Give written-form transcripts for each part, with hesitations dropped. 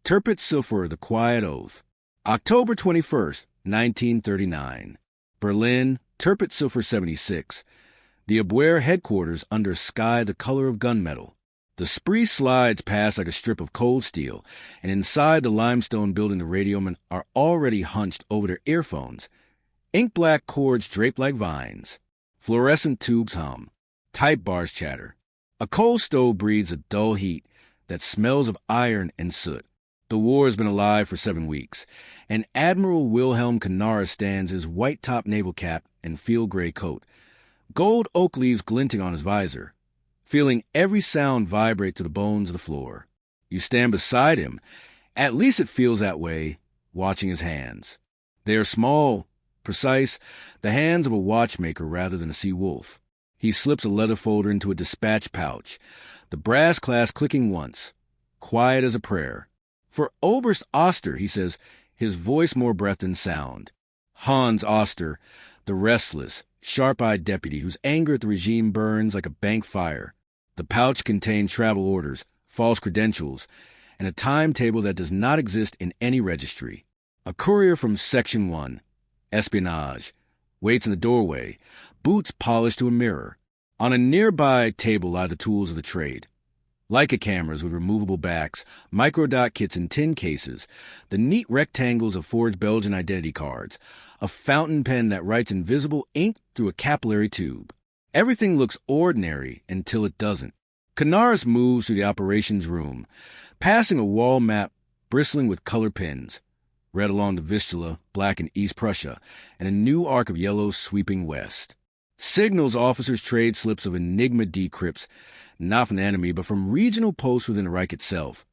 Ziffer, the Quiet Oath. October 21st, 1939. Berlin, Ziffer 76. The Abwehr headquarters under a sky the color of gunmetal. The spree slides past like a strip of cold steel, and inside the limestone building the radiomen are already hunched over their earphones. Ink-black cords draped like vines. Fluorescent tubes hum. Type bars chatter. A coal stove breathes a dull heat that smells of iron and soot. The war has been alive for 7 weeks, and Admiral Wilhelm Canaris stands his white-topped naval cap and field-gray coat, gold oak leaves glinting on his visor, feeling every sound vibrate to the bones of the floor. You stand beside him, at least it feels that way, watching his hands. They are small, precise, the hands of a watchmaker rather than a sea wolf. He slips a leather folder into a dispatch pouch, the brass clasp clicking once, quiet as a prayer. For Oberst Oster, he says, his voice more breath than sound. Hans Oster, the restless, sharp-eyed deputy whose anger at the regime burns like a bank fire. The pouch contains travel orders, false credentials, and a timetable that does not exist in any registry. A courier from Section 1, Espionage, waits in the doorway, boots polished to a mirror. On a nearby table lie the tools of the trade. Leica cameras with removable backs, microdot kits in tin cases, the neat rectangles of forged Belgian identity cards, a fountain pen that writes invisible ink through a capillary tube. Everything looks ordinary until it doesn't. Canaris moves through the operations room, passing a wall map bristling with color pins, red along the Vistula, black in East Prussia, and a new arc of yellow sweeping west. Signals officers trade slips of Enigma decrypts, not from the enemy, but from regional posts within the Reich itself.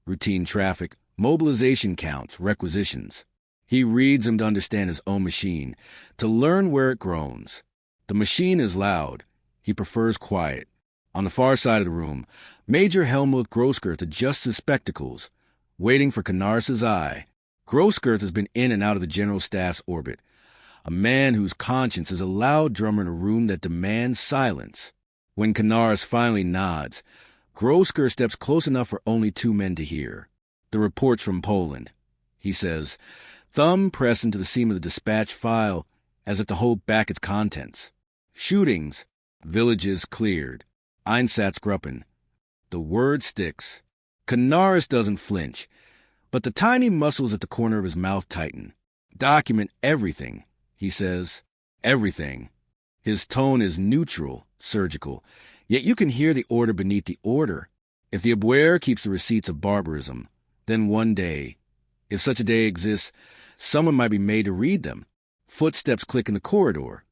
Routine traffic, mobilization counts, requisitions. He reads them to understand his own machine, to learn where it groans. The machine is loud. He prefers quiet. On the far side of the room, Major Helmuth Grossgirth adjusts his spectacles, waiting for Canaris's eye. Grossgirth has been in and out of the General Staff's orbit, a man whose conscience is a loud drummer in a room that demands silence. When Canaris finally nods, Grossgirth steps close enough for only 2 men to hear. The reports from Poland, he says, thumb pressed into the seam of the dispatch file as if to hold back its contents. Shootings, villages cleared, Einsatzgruppen. The word sticks. Canaris doesn't flinch, but the tiny muscles at the corner of his mouth tighten. Document everything, he says. Everything. His tone is neutral, surgical, yet you can hear the order beneath the order. If the Abwehr keeps the receipts of barbarism, then one day, if such a day exists, someone might be made to read them. Footsteps click in the corridor.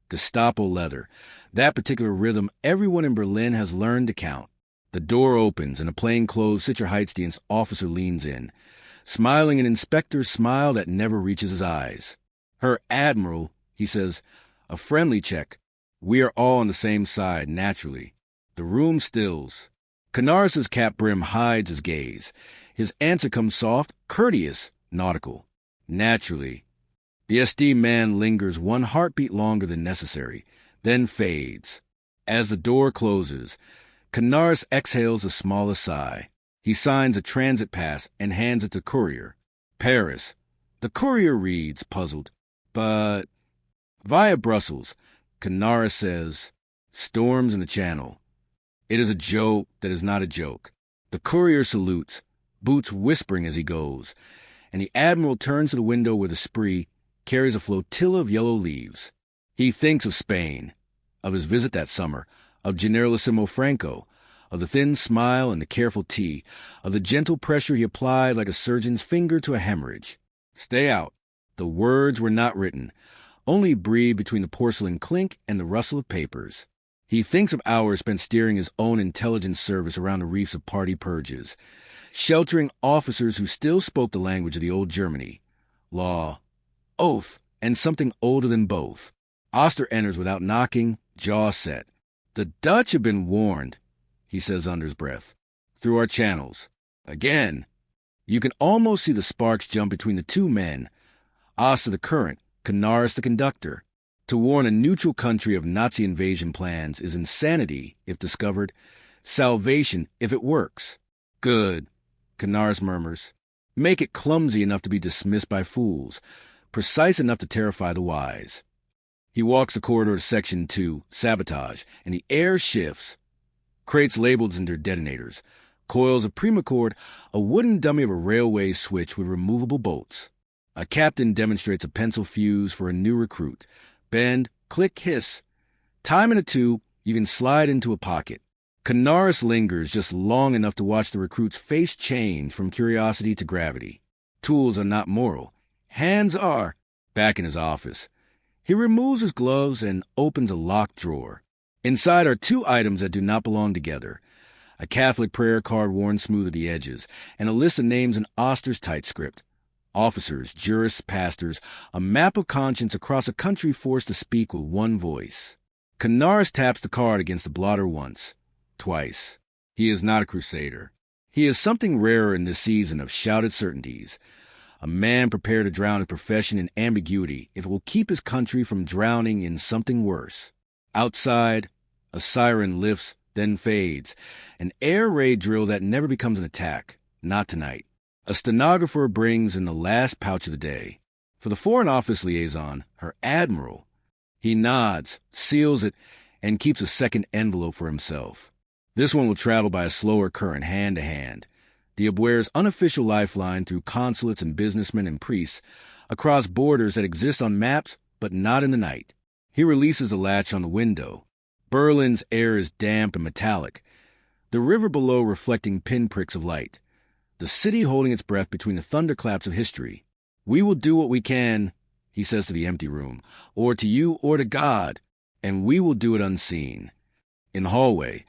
Gestapo leather, that particular rhythm everyone in Berlin has learned to count. The door opens and a plainclothes Sicherheitsdienst officer leans in, smiling an inspector's smile that never reaches his eyes. Herr Admiral, he says, a friendly check. We are all on the same side, naturally. The room stills. Canaris's cap brim hides his gaze. His answer comes soft, courteous, nautical. Naturally. The SD man lingers 1 heartbeat longer than necessary, then fades. As the door closes, Canaris exhales the smallest sigh. He signs a transit pass and hands it to the courier. Paris. The courier reads, puzzled. But via Brussels, Canaris says, storms in the Channel. It is a joke that is not a joke. The courier salutes, boots whispering as he goes, and the Admiral turns to the window where the spree carries a flotilla of yellow leaves. He thinks of Spain, of his visit that summer, of Generalissimo Franco, of the thin smile and the careful tea, of the gentle pressure he applied like a surgeon's finger to a hemorrhage. Stay out. The words were not written, only breathed between the porcelain clink and the rustle of papers. He thinks of hours spent steering his own intelligence service around the reefs of party purges, sheltering officers who still spoke the language of the old Germany. Law, oath, and something older than both. Oster enters without knocking, jaw set. The Dutch have been warned, he says under his breath, through our channels. Again. You can almost see the sparks jump between the 2 men. Oster the current, Canaris the conductor. To warn a neutral country of Nazi invasion plans is insanity if discovered, salvation if it works. Good, Canaris murmurs. Make it clumsy enough to be dismissed by fools, precise enough to terrify the wise. He walks the corridor to Section 2, sabotage, and the air shifts. Crates labeled as their detonators, coils of primacord, a wooden dummy of a railway switch with removable bolts. A captain demonstrates a pencil fuse for a new recruit. Bend, click, hiss. Time in a tube, you can slide into a pocket. Canaris lingers just long enough to watch the recruit's face change from curiosity to gravity. Tools are not moral. Hands are. Back in his office, he removes his gloves and opens a locked drawer. Inside are two items that do not belong together. A Catholic prayer card worn smooth at the edges, and a list of names in Oster's tight script. Officers, jurists, pastors, a map of conscience across a country forced to speak with one voice. Canaris taps the card against the blotter once, twice. He is not a crusader. He is something rarer in this season of shouted certainties. A man prepared to drown his profession in ambiguity if it will keep his country from drowning in something worse. Outside, a siren lifts, then fades. An air raid drill that never becomes an attack. Not tonight. A stenographer brings in the last pouch of the day. For the Foreign Office liaison, her Admiral. He nods, seals it, and keeps a second envelope for himself. This one will travel by a slower current, hand to hand. The Abwehr's unofficial lifeline through consulates and businessmen and priests, across borders that exist on maps but not in the night. He releases the latch on the window. Berlin's air is damp and metallic, the river below reflecting pinpricks of light. The city holding its breath between the thunderclaps of history. We will do what we can, he says to the empty room, or to you or to God, and we will do it unseen. In the hallway,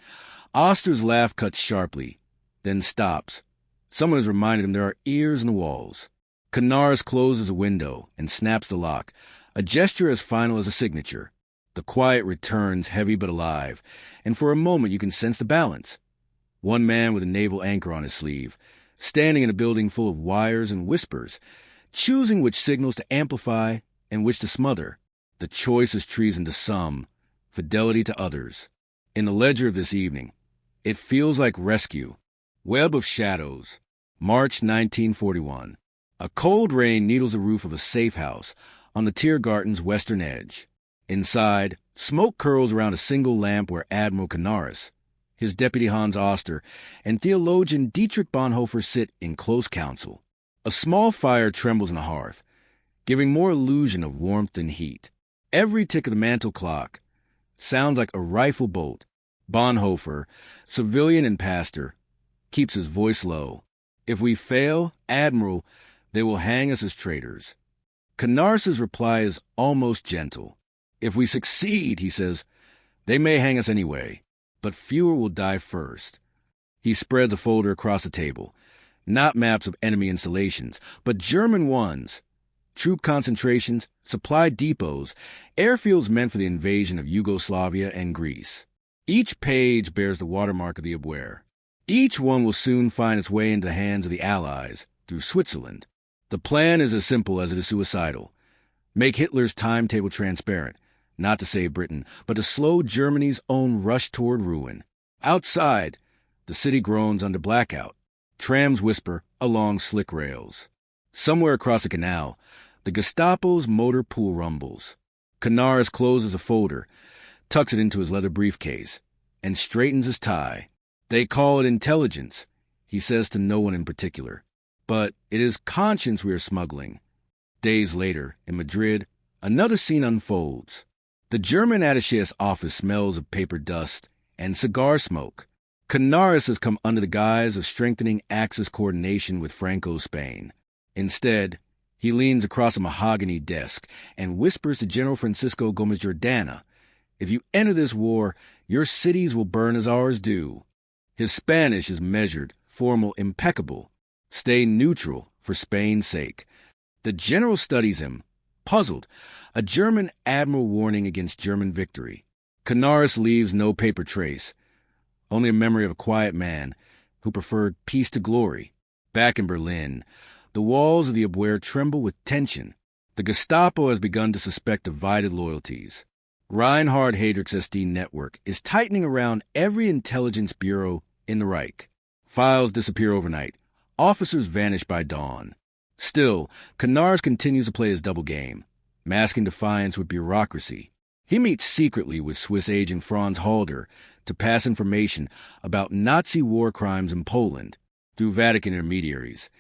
Oster's laugh cuts sharply, then stops. Someone has reminded him there are ears in the walls. Canaris closes a window and snaps the lock, a gesture as final as a signature. The quiet returns, heavy but alive, and for a moment you can sense the balance. One man with a naval anchor on his sleeve, standing in a building full of wires and whispers, choosing which signals to amplify and which to smother. The choice is treason to some, fidelity to others. In the ledger of this evening, it feels like rescue. Web of Shadows, March 1941. A cold rain needles the roof of a safe house on the Tiergarten's western edge. Inside, smoke curls around a single lamp where Admiral Canaris, his deputy Hans Oster, and theologian Dietrich Bonhoeffer sit in close council. A small fire trembles in the hearth, giving more illusion of warmth than heat. Every tick of the mantel clock sounds like a rifle bolt. Bonhoeffer, civilian and pastor, keeps his voice low. If we fail, Admiral, they will hang us as traitors. Canaris's reply is almost gentle. If we succeed, he says, they may hang us anyway, but fewer will die first. He spreads a folder across the table. Not maps of enemy installations, but German ones. Troop concentrations, supply depots, airfields meant for the invasion of Yugoslavia and Greece. Each page bears the watermark of the Abwehr. Each one will soon find its way into the hands of the Allies, through Switzerland. The plan is as simple as it is suicidal. Make Hitler's timetable transparent, not to save Britain, but to slow Germany's own rush toward ruin. Outside, the city groans under blackout. Trams whisper along slick rails. Somewhere across the canal, the Gestapo's motor pool rumbles. Canaris closes a folder, tucks it into his leather briefcase, and straightens his tie. They call it intelligence, he says to no one in particular. But it is conscience we are smuggling. Days later, in Madrid, another scene unfolds. The German attaché's office smells of paper dust and cigar smoke. Canaris has come under the guise of strengthening Axis coordination with Franco's Spain. Instead, he leans across a mahogany desk and whispers to General Francisco Gomez-Jordana, "If you enter this war, your cities will burn as ours do." His Spanish is measured, formal, impeccable. Stay neutral for Spain's sake. The general studies him, puzzled, a German admiral warning against German victory. Canaris leaves no paper trace, only a memory of a quiet man who preferred peace to glory. Back in Berlin, the walls of the Abwehr tremble with tension. The Gestapo has begun to suspect divided loyalties. Reinhard Heydrich's SD network is tightening around every intelligence bureau in the Reich. Files disappear overnight, Officers vanish by dawn. Still, Canaris continues to play his double game, masking defiance with bureaucracy. He meets secretly with Swiss agent Franz Halder to pass information about Nazi war crimes in Poland through Vatican intermediaries.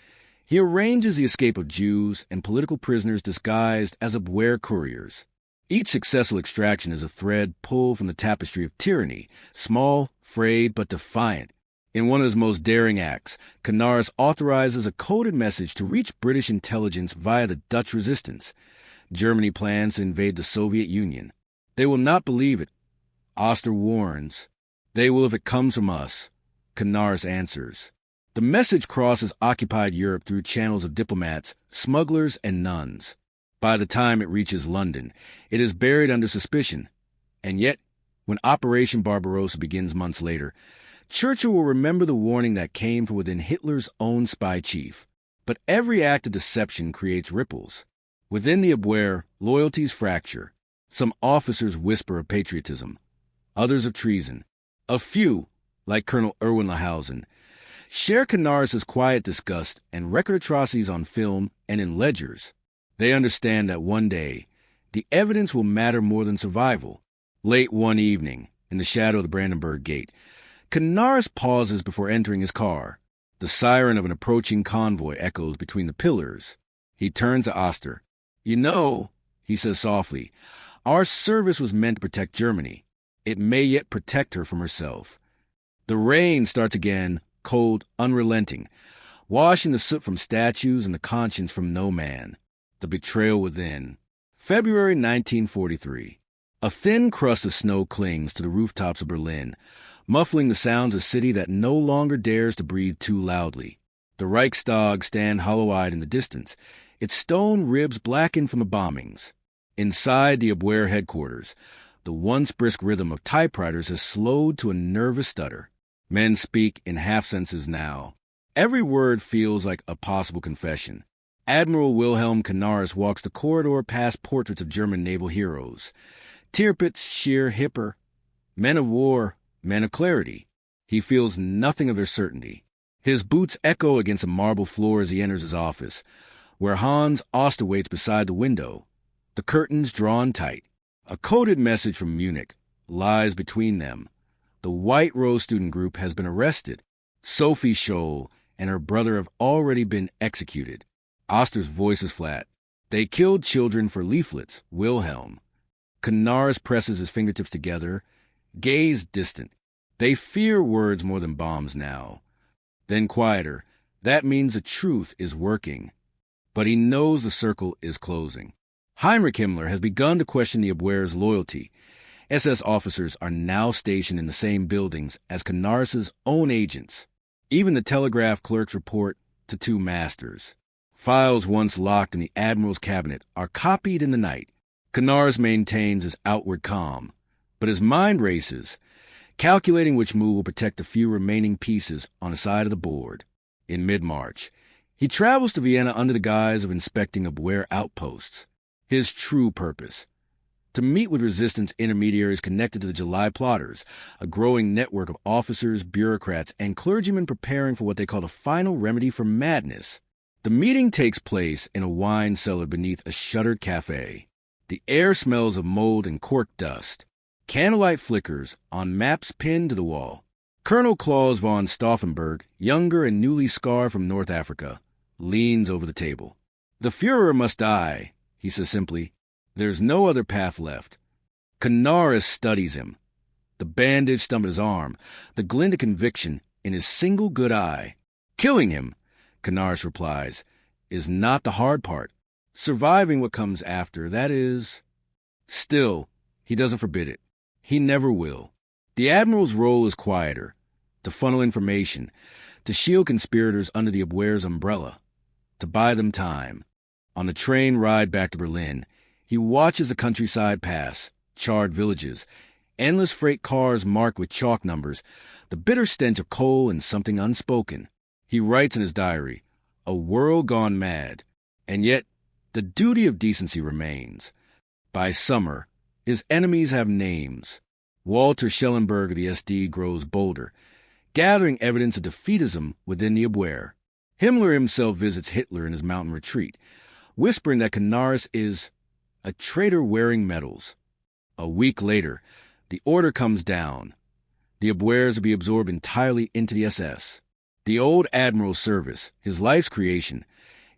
He arranges the escape of Jews and political prisoners disguised as Abwehr couriers. Each successful extraction is a thread pulled from the tapestry of tyranny, small, frayed, but defiant. In one of his most daring acts, Canaris authorizes a coded message to reach British intelligence via the Dutch resistance. Germany plans to invade the Soviet Union. They will not believe it. Oster warns. They will if it comes from us. Canaris answers. The message crosses occupied Europe through channels of diplomats, smugglers, and nuns. By the time it reaches London, it is buried under suspicion. And yet, when Operation Barbarossa begins months later, Churchill will remember the warning that came from within Hitler's own spy chief. But every act of deception creates ripples. Within the Abwehr, loyalties fracture. Some officers whisper of patriotism, others of treason. A few, like Colonel Erwin Lahausen, share Canaris' quiet disgust and record atrocities on film and in ledgers. They understand that one day, the evidence will matter more than survival. Late one evening, in the shadow of the Brandenburg Gate, Canaris pauses before entering his car. The siren of an approaching convoy echoes between the pillars. He turns to Oster. "You know," he says softly, "our service was meant to protect Germany. It may yet protect her from herself." The rain starts again, cold, unrelenting, washing the soot from statues and the conscience from no man. The betrayal within. February 1943. A thin crust of snow clings to the rooftops of Berlin, muffling the sounds of a city that no longer dares to breathe too loudly. The Reichstag stands hollow-eyed in the distance, its stone ribs blackened from the bombings. Inside the Abwehr headquarters, the once brisk rhythm of typewriters has slowed to a nervous stutter. Men speak in half-sentences now. Every word feels like a possible confession. Admiral Wilhelm Canaris walks the corridor past portraits of German naval heroes. Tirpitz, Scheer, Hipper. Men of war, men of clarity. He feels nothing of their certainty. His boots echo against the marble floor as he enters his office, where Hans Oster waits beside the window, the curtains drawn tight. A coded message from Munich lies between them. The White Rose student group has been arrested. Sophie Scholl and her brother have already been executed. Oster's voice is flat. They killed children for leaflets, Wilhelm. Canaris presses his fingertips together, gaze distant. They fear words more than bombs now. Then quieter. That means the truth is working. But he knows the circle is closing. Heinrich Himmler has begun to question the Abwehr's loyalty. SS officers are now stationed in the same buildings as Canaris' own agents. Even the telegraph clerks report to two masters. Files once locked in the Admiral's cabinet are copied in the night. Canaris maintains his outward calm, but his mind races, calculating which move will protect the few remaining pieces on the side of the board. In mid-March, he travels to Vienna under the guise of inspecting Abwehr outposts. His true purpose: to meet with resistance intermediaries connected to the July plotters, a growing network of officers, bureaucrats, and clergymen preparing for what they call the final remedy for madness. The meeting takes place in a wine cellar beneath a shuttered cafe. The air smells of mold and cork dust. Candlelight flickers on maps pinned to the wall. Colonel Claus von Stauffenberg, younger and newly scarred from North Africa, leans over the table. "The Führer must die," he says simply. "There's no other path left." Canaris studies him. The bandage stumped his arm, the glint of conviction in his single good eye. "Killing him," Canaris replies, "is not the hard part. Surviving what comes after, that is." Still, he doesn't forbid it. He never will. The Admiral's role is quieter, to funnel information, to shield conspirators under the Abwehr's umbrella, to buy them time. On the train ride back to Berlin, he watches the countryside pass, charred villages, endless freight cars marked with chalk numbers, the bitter stench of coal and something unspoken. He writes in his diary, "A world gone mad," and yet the duty of decency remains. By summer, his enemies have names. Walter Schellenberg of the SD grows bolder, gathering evidence of defeatism within the Abwehr. Himmler himself visits Hitler in his mountain retreat, whispering that Canaris is a traitor wearing medals. A week later, the order comes down. The Abwehrs will be absorbed entirely into the SS. The old Admiral's service, his life's creation,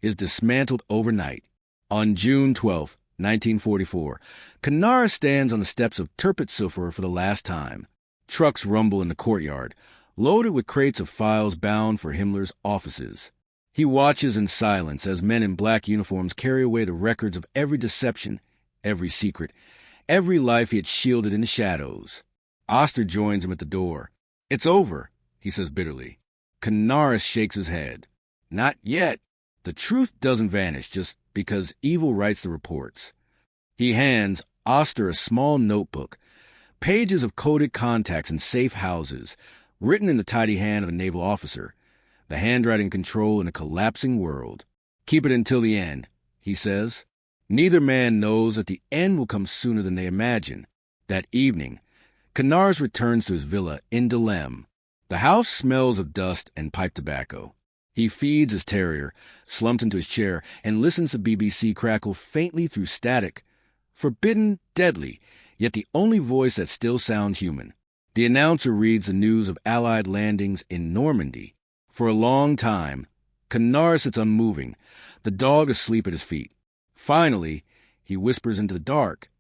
is dismantled overnight. On June 12, 1944, Canaris stands on the steps of Tirpitz-Zuffer for the last time. Trucks rumble in the courtyard, loaded with crates of files bound for Himmler's offices. He watches in silence as men in black uniforms carry away the records of every deception, every secret, every life he had shielded in the shadows. Oster joins him at the door. "It's over," he says bitterly. Canaris shakes his head. "Not yet." The truth doesn't vanish just because evil writes the reports. He hands Oster a small notebook, pages of coded contacts in safe houses, written in the tidy hand of a naval officer, the handwriting control in a collapsing world. "Keep it until the end," he says. Neither man knows that the end will come sooner than they imagine. That evening, Canaris returns to his villa in Dahlem. The house smells of dust and pipe tobacco. He feeds his terrier, slumps into his chair, and listens to BBC crackle faintly through static. Forbidden, deadly, yet the only voice that still sounds human. The announcer reads the news of Allied landings in Normandy. For a long time, Canaris sits unmoving, the dog asleep at his feet. Finally, he whispers into the dark.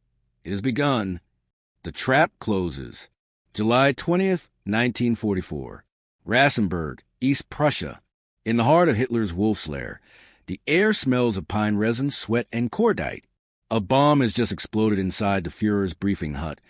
It has begun. The trap closes. July 20th, 1944. Rassenburg, East Prussia. In the heart of Hitler's wolf's lair, the air smells of pine resin, sweat, and cordite. A bomb has just exploded inside the Führer's briefing hut,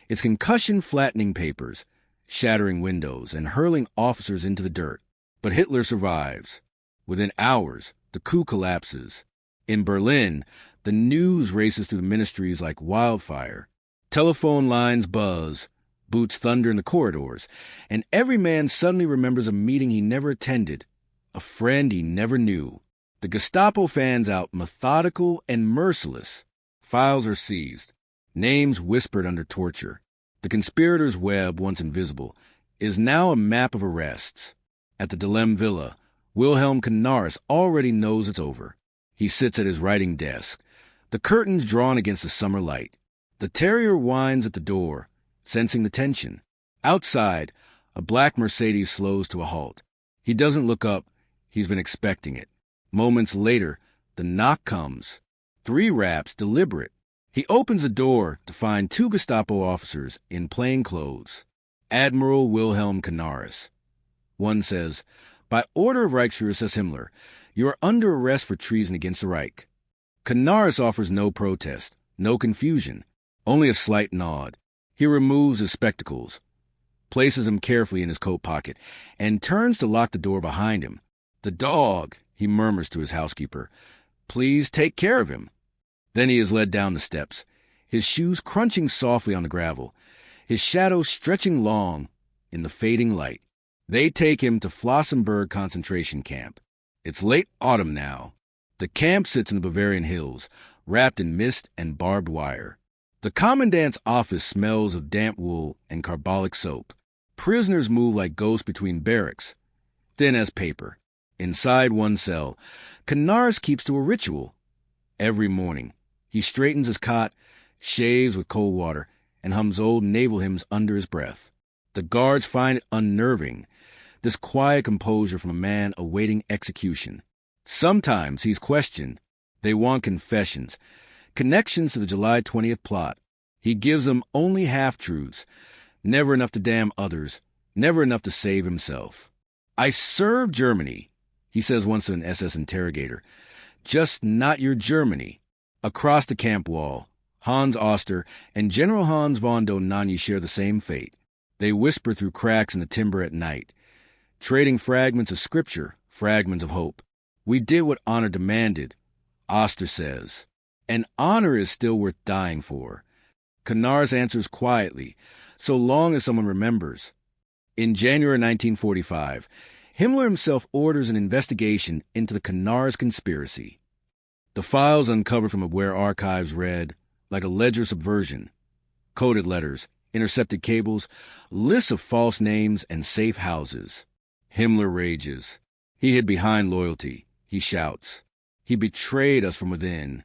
its concussion flattening papers, shattering windows, and hurling officers into the dirt. But Hitler survives. Within hours, the coup collapses. In Berlin, the news races through the ministries like wildfire. Telephone lines buzz, boots thunder in the corridors, and every man suddenly remembers a meeting he never attended, a friend he never knew. The Gestapo fans out, methodical and merciless. Files are seized, names whispered under torture. The conspirators' web, once invisible, is now a map of arrests. At the Dahlem villa, Wilhelm Canaris already knows it's over. He sits at his writing desk, the curtains drawn against the summer light. The terrier whines at the door, sensing the tension. Outside, a black Mercedes slows to a halt. He doesn't look up. He's been expecting it. Moments later, the knock comes. 3 raps, deliberate. He opens the door to find 2 Gestapo officers in plain clothes. Admiral Wilhelm Canaris. One says, "By order of Reichsführer SS Himmler, you are under arrest for treason against the Reich." Canaris offers no protest, no confusion, only a slight nod. He removes his spectacles, places them carefully in his coat pocket, and turns to lock the door behind him. "The dog," he murmurs to his housekeeper. "Please take care of him." Then he is led down the steps, his shoes crunching softly on the gravel, his shadow stretching long in the fading light. They take him to Flossenburg concentration camp. It's late autumn now. The camp sits in the Bavarian hills, wrapped in mist and barbed wire. The commandant's office smells of damp wool and carbolic soap. Prisoners move like ghosts between barracks, thin as paper. Inside one cell, Canaris keeps to a ritual. Every morning, he straightens his cot, shaves with cold water, and hums old naval hymns under his breath. The guards find it unnerving, this quiet composure from a man awaiting execution. Sometimes he's questioned. They want confessions, connections to the July 20th plot. He gives them only half-truths, never enough to damn others, never enough to save himself. "I served Germany," he says once to an SS interrogator. "Just not your Germany." Across the camp wall, Hans Oster and General Hans von Dohnanyi share the same fate. They whisper through cracks in the timber at night, trading fragments of scripture, fragments of hope. "We did what honor demanded," Oster says. "And honor is still worth dying for." Canaris answers quietly, "So long as someone remembers." In January 1945, Himmler himself orders an investigation into the Canaris conspiracy. The files uncovered from Abwehr archives read, like a ledger subversion, coded letters, intercepted cables, lists of false names and safe houses. Himmler rages. He hid behind loyalty, he shouts. He betrayed us from within.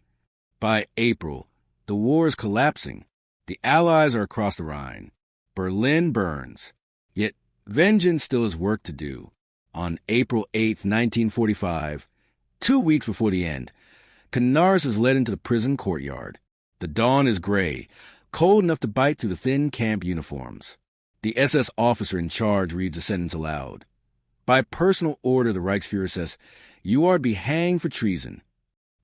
By April, the war is collapsing. The Allies are across the Rhine. Berlin burns. Yet vengeance still has work to do. On April 8, 1945, 2 weeks before the end, Canaris is led into the prison courtyard. The dawn is gray, cold enough to bite through the thin camp uniforms. The SS officer in charge reads the sentence aloud. By personal order, the Reichsfuhrer says, "You are to be hanged for treason."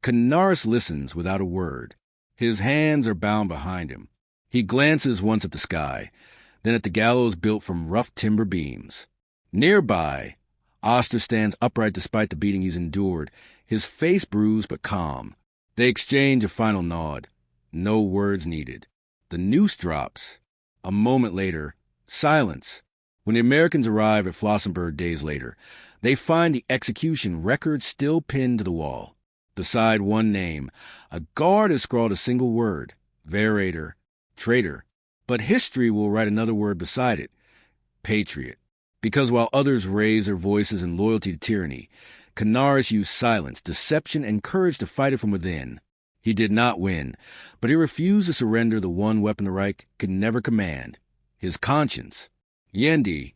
Canaris listens without a word. His hands are bound behind him. He glances once at the sky, then at the gallows built from rough timber beams. Nearby, Oster stands upright despite the beating he's endured, his face bruised but calm. They exchange a final nod. No words needed. The noose drops. A moment later, silence. When the Americans arrive at Flossenburg days later, they find the execution record still pinned to the wall. Beside one name, a guard has scrawled a single word, Verräter, traitor. But history will write another word beside it, patriot. Because while others raise their voices in loyalty to tyranny, Canaris used silence, deception, and courage to fight it from within. He did not win, but he refused to surrender the one weapon the Reich could never command, his conscience. Yendi,